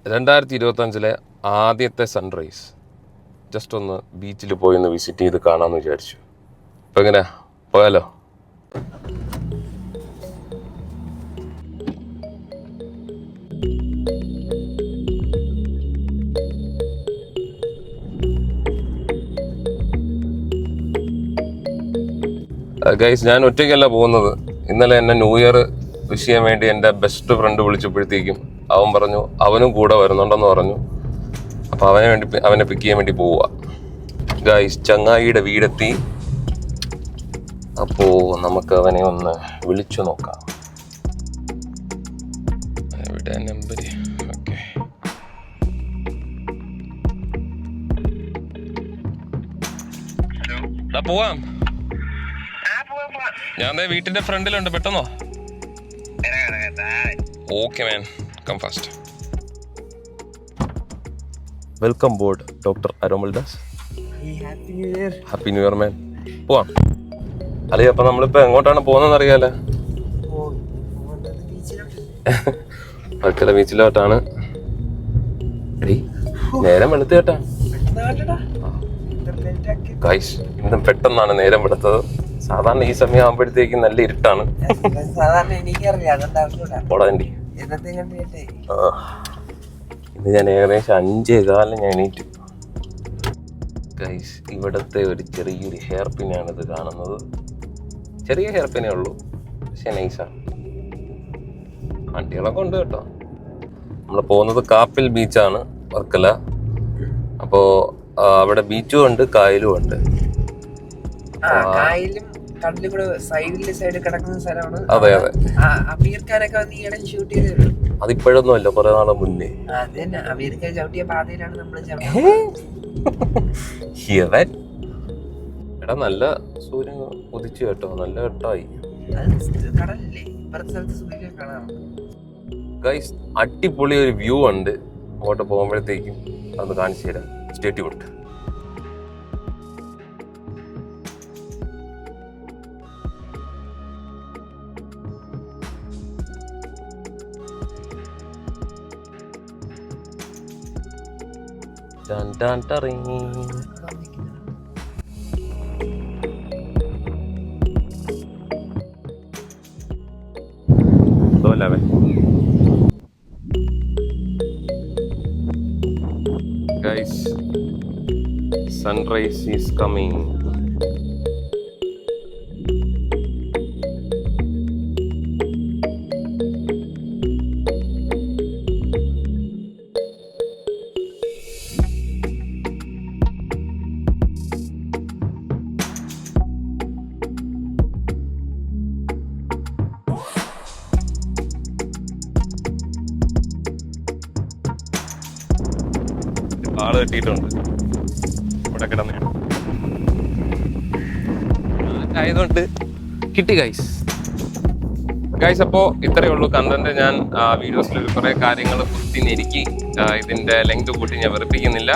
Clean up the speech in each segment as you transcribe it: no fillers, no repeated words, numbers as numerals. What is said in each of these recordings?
2025 ആദ്യത്തെ sunrise just ഒന്ന് ബീച്ചിൽ പോയി ഒന്ന് വിസിറ്റ് ചെയ്ത് കാണാമെന്ന് വിചാരിച്ചു. അപ്പം എങ്ങനെയാ, പോയാലോ? ഗൈസ്, ഞാൻ ഒറ്റയ്ക്കല്ല പോകുന്നത്. ഇന്നലെ എന്നെ ന്യൂ ഇയർ വിഷ് ചെയ്യാൻ വേണ്ടി എൻ്റെ ബെസ്റ്റ് ഫ്രണ്ട് വിളിച്ചപ്പോഴത്തേക്കും അവൻ പറഞ്ഞു അവനും കൂടെ വരുന്നുണ്ടെന്ന് പറഞ്ഞു. അപ്പോൾ അവനെ പിക്ക് ചെയ്യാൻ വേണ്ടി പോവുക. ഗൈസ്, ചങ്ങായിയുടെ വീടെത്തി. അപ്പോൾ നമുക്ക് അവനെ ഒന്ന് വിളിച്ചു നോക്കാം. എവിടെ നമ്പർ? ഓക്കെ, പോവാം. ഞാൻ വീട്ടിന്റെ ഫ്രണ്ടിലുണ്ട്, പെട്ടെന്നോ? Okay man, come fast. Welcome board doctor Aromal Das. Happy new year man. പോവാം. അല്ലേ, അപ്പൊ നമ്മളിപ്പോ എങ്ങോട്ടാണ് പോകുന്നതെന്ന് അറിയാലോ? വർക്കല ബീച്ചിലോട്ടാണ്. നേരം വെളുത്ത് കേട്ടാ ഗൈസ്, ഇന്ന് പെട്ടെന്നാണ് നേരം വെളുത്തത്. സാധാരണ ഈ സമയം ആകുമ്പോഴത്തേക്കും നല്ല ഇരുട്ടാണ്. ഇന്ന് ഞാൻ ഏകദേശം 5:15 ഞാൻ എണീറ്റു. ഗൈസ്, ഇവിടത്തെ ഒരു ചെറിയൊരു ഹെയർ പിന്നാണ് ഇത് കാണുന്നത്. ചെറിയ ഹെയർ പിന്നേ ഉള്ളൂ, പക്ഷെ നൈസാണ്. വണ്ടികളൊക്കെ ഉണ്ട് കേട്ടോ. നമ്മൾ പോകുന്നത് കാപ്പിൽ ബീച്ചാണ്, വർക്കല. അപ്പോൾ അവിടെ ബീച്ചും ഉണ്ട്, കായലും ഉണ്ട്. അതെ അതെ, അതിപ്പോഴൊന്നും അല്ല, കുറെ നാളെ മുന്നേ. എടാ, നല്ല സൂര്യൻ ഉദിച്ചു കേട്ടോ, നല്ല വെട്ടമായി. ഗൈസ്, അടിപൊളി ഒരു വ്യൂ ഉണ്ട്. അങ്ങോട്ട് പോകുമ്പോഴത്തേക്കും അതൊന്ന് കാണിച്ചു തരാം. Stay tuned. Dun dun dun. So 11. Guys, sunrise is coming. ആള് കിട്ടിയിട്ടുണ്ട് ഇവിടെ കിടന്നാണ് ആയതുകൊണ്ട് കിട്ടി ഗൈസ്. അപ്പോൾ ഇത്രയേ ഉള്ളൂ കണ്ടന്റ്. ഞാൻ വീഡിയോസിൽ കുറേ കാര്യങ്ങൾ കുത്തിനെരുക്കി ഇതിന്റെ ലെങ്ത് കൂട്ടി ഞാൻ വെറുപ്പിക്കുന്നില്ല.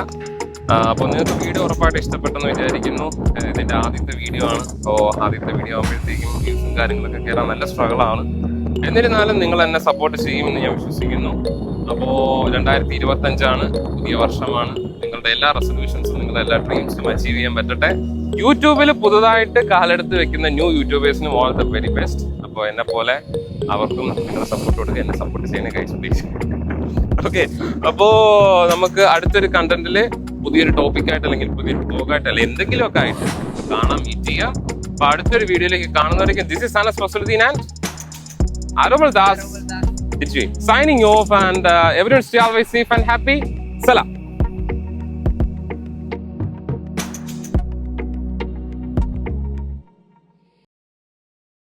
അപ്പോൾ നിങ്ങൾക്ക് വീഡിയോ ഉറപ്പായിട്ട് ഇഷ്ടപ്പെട്ടെന്ന് വിചാരിക്കുന്നു. ഇതിന്റെ ആദ്യത്തെ വീഡിയോ ആണ്. അപ്പോൾ ആദ്യത്തെ വീഡിയോ ആകുമ്പോഴത്തേക്കും വ്യൂസും കാര്യങ്ങളൊക്കെ കയറാൻ നല്ല സ്ട്രഗിളാണ്. എന്നിരുന്നാലും നിങ്ങൾ എന്നെ സപ്പോർട്ട് ചെയ്യുമെന്ന് ഞാൻ വിശ്വസിക്കുന്നു. അപ്പോൾ 2025 പുതിയ വർഷമാണ്. നിങ്ങളുടെ എല്ലാ റെസൊല്യൂഷൻസും, നിങ്ങളുടെ എല്ലാ ഡ്രീംസും അച്ചീവ് ചെയ്യാൻ പറ്റട്ടെ. യൂട്യൂബിൽ പുതുതായിട്ട് കാലെടുത്ത് വെക്കുന്ന ന്യൂ യൂട്യൂബേഴ്സിനും ഓൾ ദ വെരി ബെസ്റ്റ്. അപ്പോൾ എന്നെ പോലെ അവർക്കും നിങ്ങളുടെ സപ്പോർട്ട് കൊടുക്കുക. എന്നെ സപ്പോർട്ട് ചെയ്യുന്ന കൈസ് പ്ലീസ്. ഓക്കെ, അപ്പോൾ നമുക്ക് അടുത്തൊരു കണ്ടന്റിൽ പുതിയൊരു ടോപ്പിക്കായിട്ട് അല്ലെങ്കിൽ പുതിയൊരു ബ്ലോഗായിട്ട് അല്ലെങ്കിൽ എന്തെങ്കിലുമൊക്കെ ആയിട്ട് കാണാൻ മീറ്റ് ചെയ്യാം. അപ്പോൾ അടുത്തൊരു വീഡിയോയിലേക്ക് കാണുന്നവരേക്കും this is Anas Fasaluddin and Aromal Das. Signing off, and everyone stay always safe and happy. Salam.